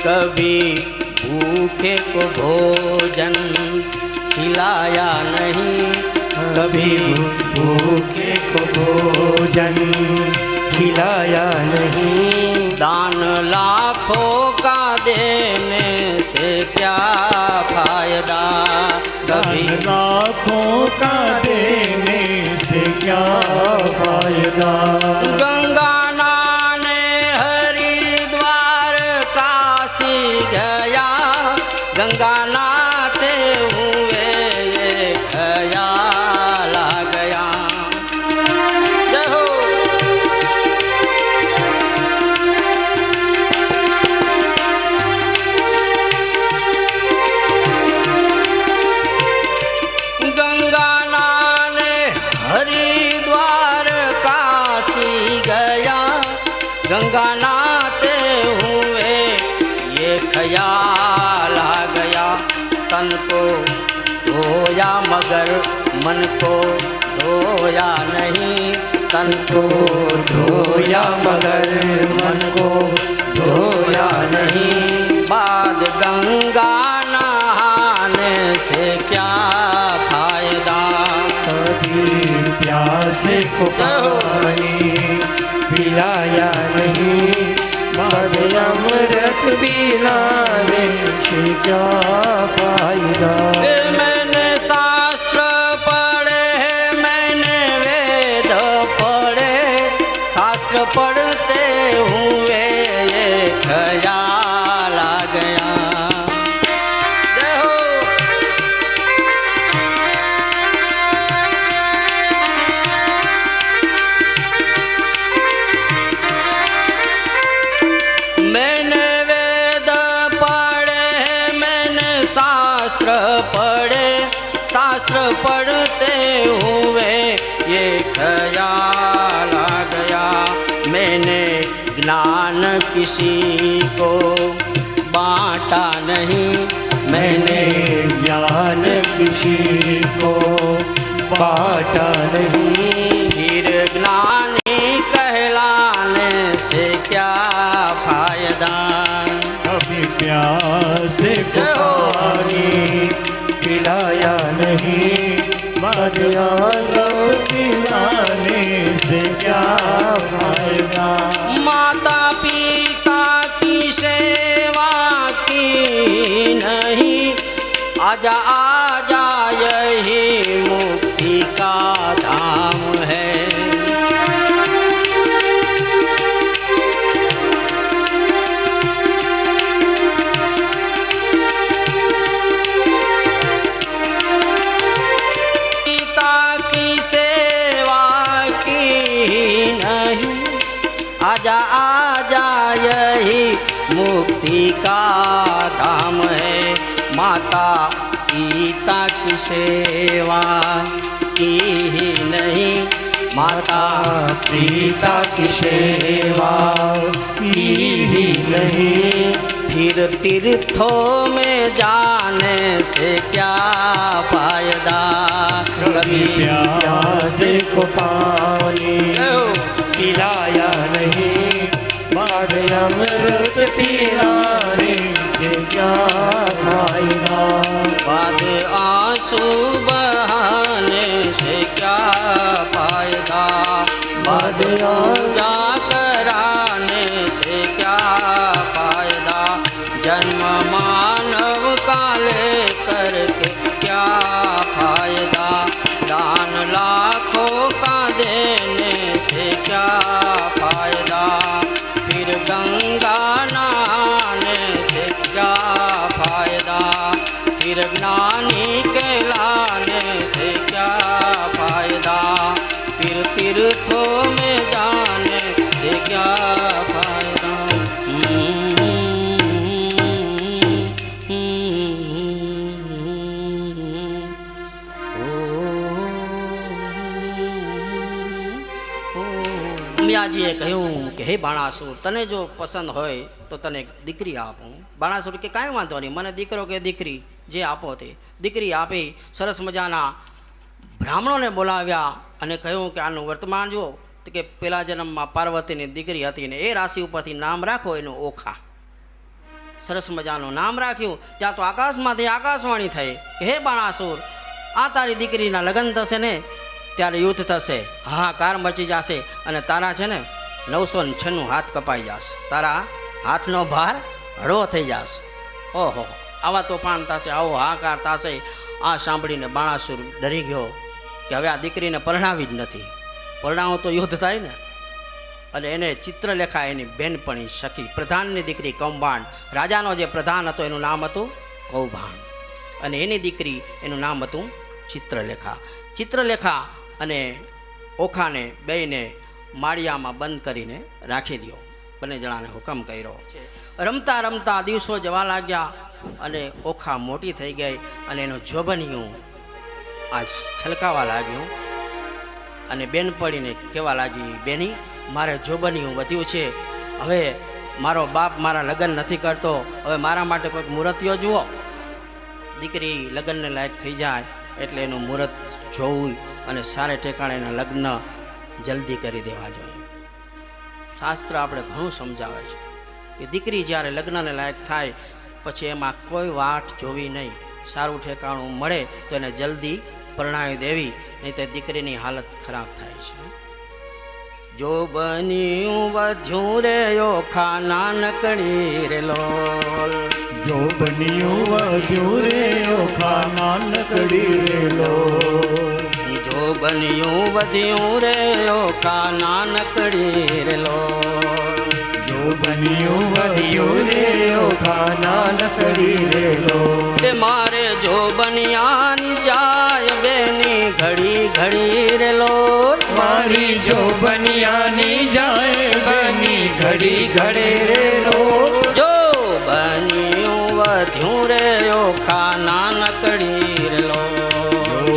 कभी भूखे को भोजन खिलाया नहीं, कभी भूखे को भोजन खिलाया नहीं। दान लाखों का देने से क्या फायदा, दान लाखों का देने से क्या फायदा। गंगा नहाने हरिद्वार काशी गया, गंगा नहाते हुए ये ख्याल आ गया। जय हो। गंगा नहाने हरिद्वार काशी गया, गंगा नहाते हुए ये ख्याल आ गया। तन को धोया मगर मन को धोया नहीं, तन को धोया मगर मन को धोया नहीं। बाद गंगा नहाने से क्या फायदा, कभी प्यासे को पानी पिलाया नहीं, बाद अमृत पिलाने से क्या फायदा। मैंने शास्त्र पढ़े, मैंने वेद पढ़े, शास्त्र पढ़ते हुए ये ख्याल आ गया। जय हो। मैंने वेद पढ़े, मैंने शास्त्र पढ़े, शास्त्र पढ़ते हुए ये ख्याल आ गया। मैंने ज्ञान किसी को बांटा नहीं, मैंने ज्ञान किसी को बांटा नहीं। फिर ज्ञानी कहलाने से क्या फायदा। कभी प्यासे को पानी पिलाया नहीं, बादिया सब पिलाने से क्या फायदा। माता पिता की सेवा की नहीं, आजा आजा यही मुक्ति का धाम है। आजा आजा यही मुक्ति का धाम है। माता पिता की सेवा की ही नहीं, माता पिता की सेवा की ही नहीं। फिर तीर्थों में जाने से क्या फायदा। कभी प्यासे को पानी पिलाया नहीं, बाद अमृत पिलाने से क्या फायदा। बाद आंसू बहाने से क्या फायदा, बाद पूजा कराने से क्या फायदा। जन्म मानव का लेकर के क्या फायदा, दान लाखों का देने से क्या फायदा। फिर गंगा नहाने से क्या फायदा, फिर ज्ञानी कहलाने से क्या फायदा। फिर तीर्थों में जाने से क्या फायदा। મિયાજીએ કહ્યું કે હે બાણાસુર, તને જો પસંદ હોય તો તને એક દીકરી આપું. બાણાસુર કે કાંઈ વાંધો નહીં, મને દીકરો કે દીકરી જે આપો તે. દીકરી આપી. સરસ મજાના બ્રાહ્મણોને બોલાવ્યા અને કહ્યું કે આનું વર્તમાન જુઓ. તો કે પેલા જન્મમાં પાર્વતીની દીકરી હતી ને એ રાશિ ઉપરથી નામ રાખો એનું ઓખા. સરસ મજાનું નામ રાખ્યું. ત્યાં તો આકાશમાંથી આકાશવાણી થઈ કે હે બાણાસુર, આ તારી દીકરીના લગ્ન થશે ને ત્યારે યુદ્ધ થશે, હાહાકાર મચી જશે અને તારા છે ને 996 હાથ કપાઈ જશે, તારા હાથનો ભાર હળવો થઈ જશે. ઓહો, આવા તોફાન થશે, આવો હાહાકાર થશે. આ સાંભળીને બાણાસુર ડરી ગયો કે હવે આ દીકરીને પરણાવી જ નથી, પરણાવો તો યુદ્ધ થાય ને. અને એને ચિત્રલેખા એની બેનપણી સખી, પ્રધાનની દીકરી કૌભાંડ, રાજાનો જે પ્રધાન હતો એનું નામ હતું કૌભાંડ, અને એની દીકરી એનું નામ હતું ચિત્રલેખા. ચિત્રલેખા અને ઓખાને બેયને માળિયામાં બંધ કરીને રાખી દો. બંને જણાને હુકમ કર્યો છે. રમતા રમતા દિવસો જવા લાગ્યા અને ઓખા મોટી થઈ ગઈ અને એનું જોબનિયું આ છલકાવા લાગ્યું અને બેનપણીને કહેવા લાગી, બેની મારે જોબનિયું વધ્યું છે, હવે મારો બાપ મારા લગ્ન નથી કરતો, હવે મારા માટે કોઈક મુહૂર્તિયો જુઓ. દીકરી લગ્નને લાયક થઈ જાય એટલે એનું મુહૂર્ત જોવું અને સારે ઠેકાણે એના લગ્ન જલ્દી કરી દેવા જોઈએ. શાસ્ત્ર આપણે ઘણું સમજાવે છે કે દીકરી જ્યારે લગ્નને લાયક થાય પછી એમાં કોઈ વાટ જોવી નહીં, સારું ઠેકાણું મળે તો એને જલ્દી પરણાવી દેવી, નહીં તો દીકરીની હાલત ખરાબ થાય છે. જો બન્યું વધ્યું રે ઓખા નાનકડી રે લોલ, જો બન્યું વધ્યું રે ઓખા નાનકડી રે લોલ, જો બન્યું વધ્યું રે ઓખા નાનકડી રે લોલ, જો બન્યું વધ્યું રે ઓખા નાનકડી રે લોલ. તે મારે જો બનિયાની જાય બેની ઘડી ઘડી રે લોલ, મારી જો બનિયાની જાય બની ઘડી ઘડે રે લોલ, જો બન્યું વધ્યું રે ઓખા નાનકડી રે લોલ,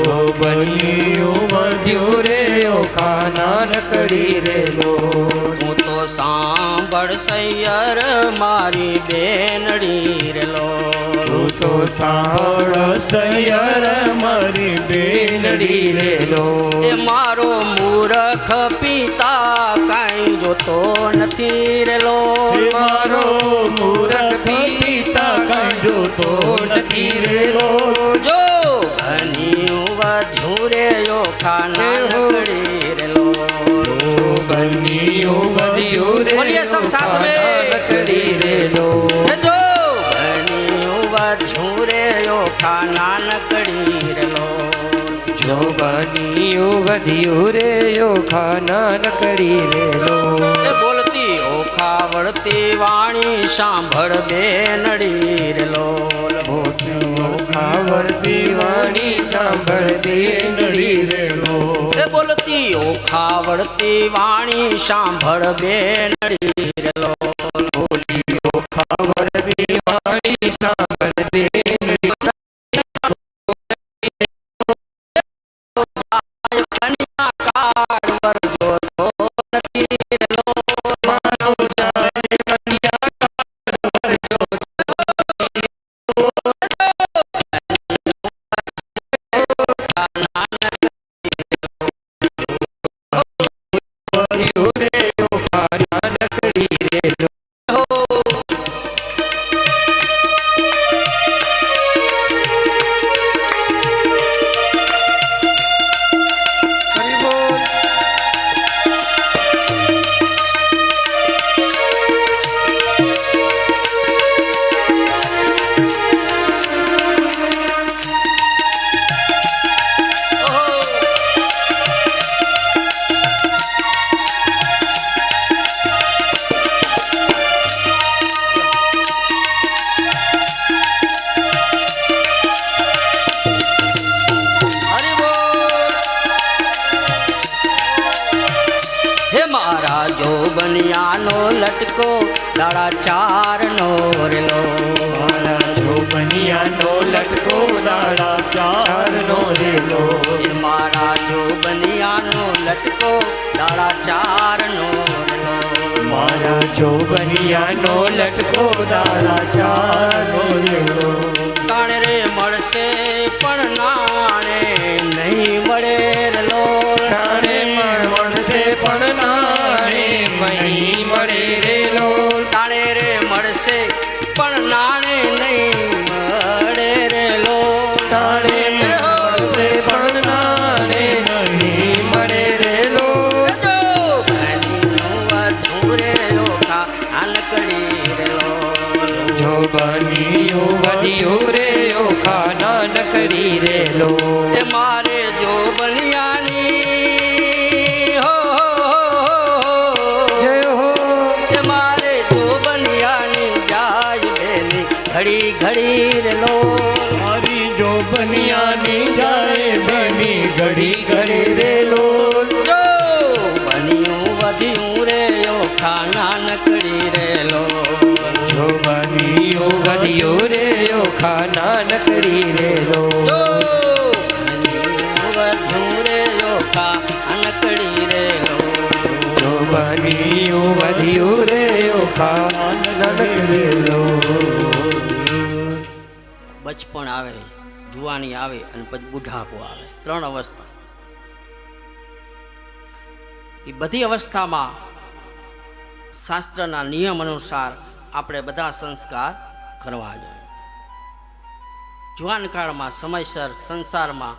જો બન્યું વધ્યું રે ઓખા નાનકડી રે લોલ. હું તો સાંભળ સૈયર મારી બેનડી રે લોલ, તું તો સાંભળ સૈયર મારી બેનડી રે લોલ. એ મારો મૂરખ પિતા કાંઈ જોતો નથી રે લોલ, હે મારો મૂરખ પિતા કાંઈ જોતો નથી રે લોલ. જો બન્યું વધ્યું રે ઓખા નાનકડી રે લોલ, જો બન્યું વધ્યું રે બોલીએ સબ સાથ મેં. નાનકડી રે લોલ. જો બન્યું વધ્યું રે ઓખા નાનકડી રે લોલ, જો બન્યું વધ્યું રે ઓખા નાનકડી રે લોલ. એ બોલતી ઓખા વળતી વાણી સાંભળ બેનડી રે લોલ, ઓખા વળતી વાણી સાંભળ બેનડી રે લોલ. એ બોલતી ઓખા વળતી વાણી સાંભળ બેનડી રે લોલ, બોલી ઓખા વળતી વાણી સાંભળ બેનડી. કન્યા કાળ વરજો તો નથી રે લોલ, મારો જાય કન્યા કાળ વરજો વધ્યું રે ઓખા નાનકડી રે લોલ. હરિ બોલ. હે મારા જો બનિયાનો લટકો દાડા ચાર નો રે લોલ, મારા જોબનિયાનો લટકો દાડા ચારનો રે લોલ. એ મારા જો બનિયાનો લટકો દાડા ચાર નો રે લોલ, મારા જોબનિયાનો લટકો દાડા ચારનો રે લોલ. તાણે રે મળશે પણ નાણે નહીં મળે રે લોલ, તાણે મળશે પણ નાણે મહી મળે રે લોલ. તાણે રે મળશે પણ નાણે નહીં મળે રે લો તાણે મળશે પણ નાણે નહીં મળે રે લો જો બન્યું વધ્યું રે ઓખા નાનકડી રે લો મારે જો બનિયાની હો જય હો કે મારે જો બનિયાની જાય બેની ઘડી ઘડી રે લો મારી જો બનિયાની જાય બેની ઘડી ઘડી રે લો જો બન્યું વધ્યું રે ઓખા નાનકડી રે લો જો બન્યું વધ્યું રે ઓખા નાનકડી રે લો જો બન્યું વધ્યું રે ઓખા નાનકડી રે લો જો બન્યું વધ્યું રે ઓખા નાનકડી લો બચપણ આવે જુવાની આવે અને પછી બુઢાપો આવે ત્રણ અવસ્થા એ બધી અવસ્થામાં શાસ્ત્રના નિયમ અનુસાર આપણે બધા સંસ્કાર કરવા જોઈએ જુવાન કાળમાં સમયસર સંસારમાં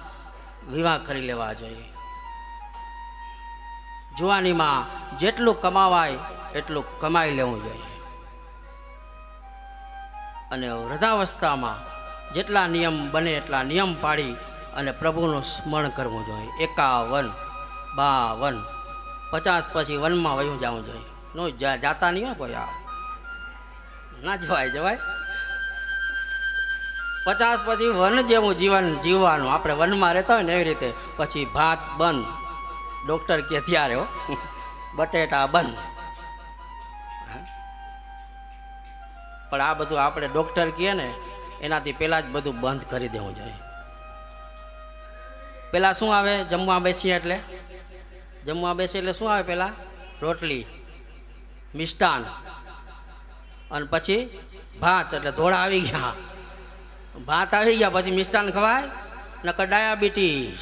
વિવાહ કરી લેવા જોઈએ જુવાનીમાં જેટલું કમાવાય એટલું કમાઈ લેવું જોઈએ અને વૃદ્ધાવસ્થામાં જેટલા નિયમ બને એટલા નિયમ પાડી અને પ્રભુનું સ્મરણ કરવું જોઈએ 51, 52, 50 પછી વનમાં વયું જવું જોઈએ નો જાતા નહીં હોય કોઈ આ ના જવાય 50 પછી વન જેવું જીવન જીવવાનું આપણે વનમાં રહેતા હોય ને એવી રીતે પછી ભાત બંધ ડૉક્ટર કે ત્યારે હો બટેટા બંધ પણ આ બધું આપણે ડૉક્ટર કહે ને એનાથી પહેલાં જ બધું બંધ કરી દેવું જોઈએ પહેલાં શું આવે જમવા બેસીએ એટલે શું આવે પહેલાં રોટલી મિષ્ટાન અને પછી ભાત એટલે ધોળા આવી ગયા ભાત આવી ગયા પછી મિષ્ટાન ખવાય નકર ડાયાબિટીસ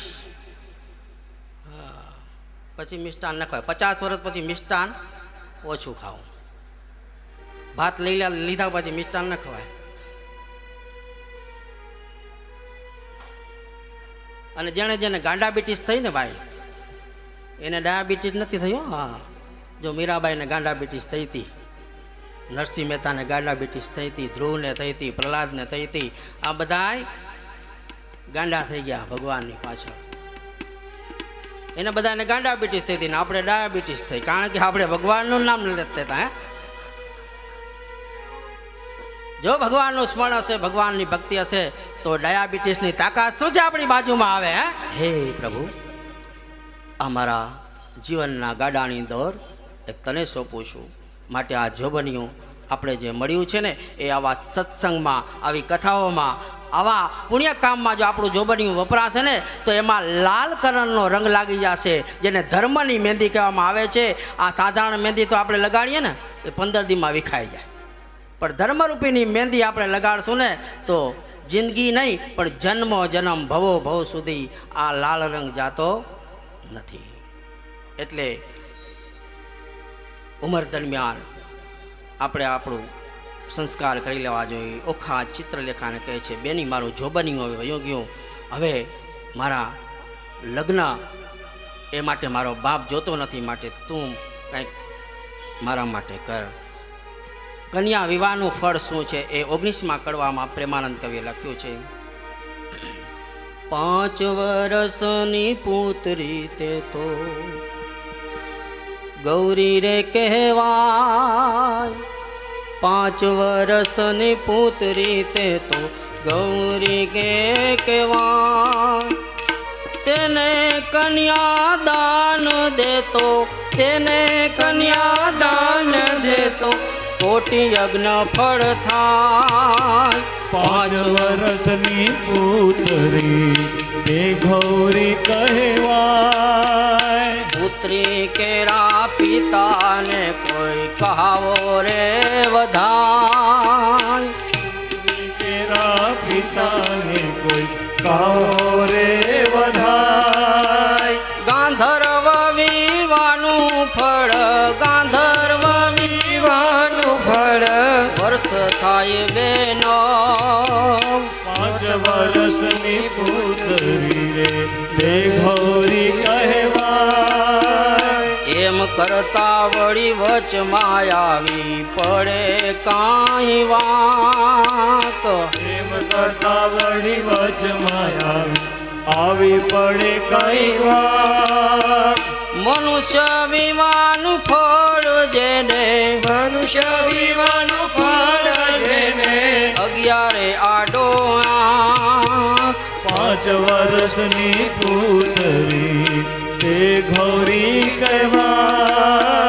પછી મિષ્ટાન ન ખવાય 50 વર્ષ પછી મિષ્ટાન ઓછું ખાવું ભાત લીધા પછી મિષ્ટાન ન ખવાય અને જેને ગાંડાબિટીસ થઈ ને ભાઈ એને ડાયાબિટીસ નથી થયો હા જો મીરાબાઈને ગાંડાબિટીસ થઈ હતી નરસિંહ મહેતાને ગાંડાબિટીસ થઈ હતી ધ્રુવને થઈ હતી પ્રહલાદને થઈ હતી આ બધાય ગાંડા થઈ ગયા ભગવાનની પાછળ એને બધાને ગાંડાબિટીસ થઈ હતી ને આપણે ડાયાબિટીસ થઈ કારણ કે આપણે ભગવાનનું નામ લેતા હતા હે જો ભગવાનનું સ્મરણ હશે ભગવાનની ભક્તિ હશે તો ડાયાબિટીસની તાકાત શું છે આપણી બાજુમાં આવે હે પ્રભુ અમારા જીવનના ગાડાની દોર એ તને સોંપું છું માટે આ જોબનિયું આપણે જે મળ્યું છે ને એ આવા સત્સંગમાં આવી કથાઓમાં આવા પુણ્ય કામમાં જો આપણું જોબનિયું વપરાશે ને તો એમાં લાલ કલરનો રંગ લાગી જશે જેને ધર્મની મહેંદી કહેવામાં આવે છે આ સાધારણ મહેંદી તો આપણે લગાડીએ ને એ 15 દીમાં વિખાઈ જાય પણ ધર્મરૂપીની મહેંદી આપણે લગાડશું ને તો જિંદગી નહીં પણ જન્મો જન્મ ભવો ભવ સુધી આ લાલ રંગ જાતો નથી એટલે ઉંમર દરમિયાન આપણે આપણું સંસ્કાર કરી લેવા જોઈએ ઓખા ચિત્રલેખાને કહે છે બેની મારું જોબનિયું હવે વયો ગયો હવે મારા લગ્ન એ માટે મારો બાપ જોતો નથી માટે તું કંઈક મારા માટે કર કન્યા વિવાહનું ફળ શું છે એ 19મા કડવામાં પ્રેમાનંદ કવિએ લખ્યું છે 5 વર્ષની પુત્રી તે તો ગૌરી રે કહેવાય 5 વર્ષની પુત્રી તે તો ગૌરી કે કહેવાય તેને કન્યા દાન દેતો કોટી યજ્ઞ ફળ થાય 5 વર્ષની પુત્રી તે ગૌરી કહેવાય પુત્રી કેરા પિતાને કોઈ કહાવો રે વધાય કેરા પિતાને કોઈ કહાવો રે વધાય ગાંધર્વ વિવાનું ફળ વિવાનું ફળ વર્ષ થાય બેનો 5 વર્ષની પુત્રી રે તે ગૌરી કહેવાય એમ કરતા વળી વચમાં આવી પડે કાંઈ વાત એમ કરતા વળી વચમાં આવી પડે કઈ વાત મનુષ્ય વિમાનું ફળ જેને મનુષ્ય વિમાનું ફળ જેને 11 આડો આંખ 5 વર્ષની પુત્રી તે ગૌરી કહેવાય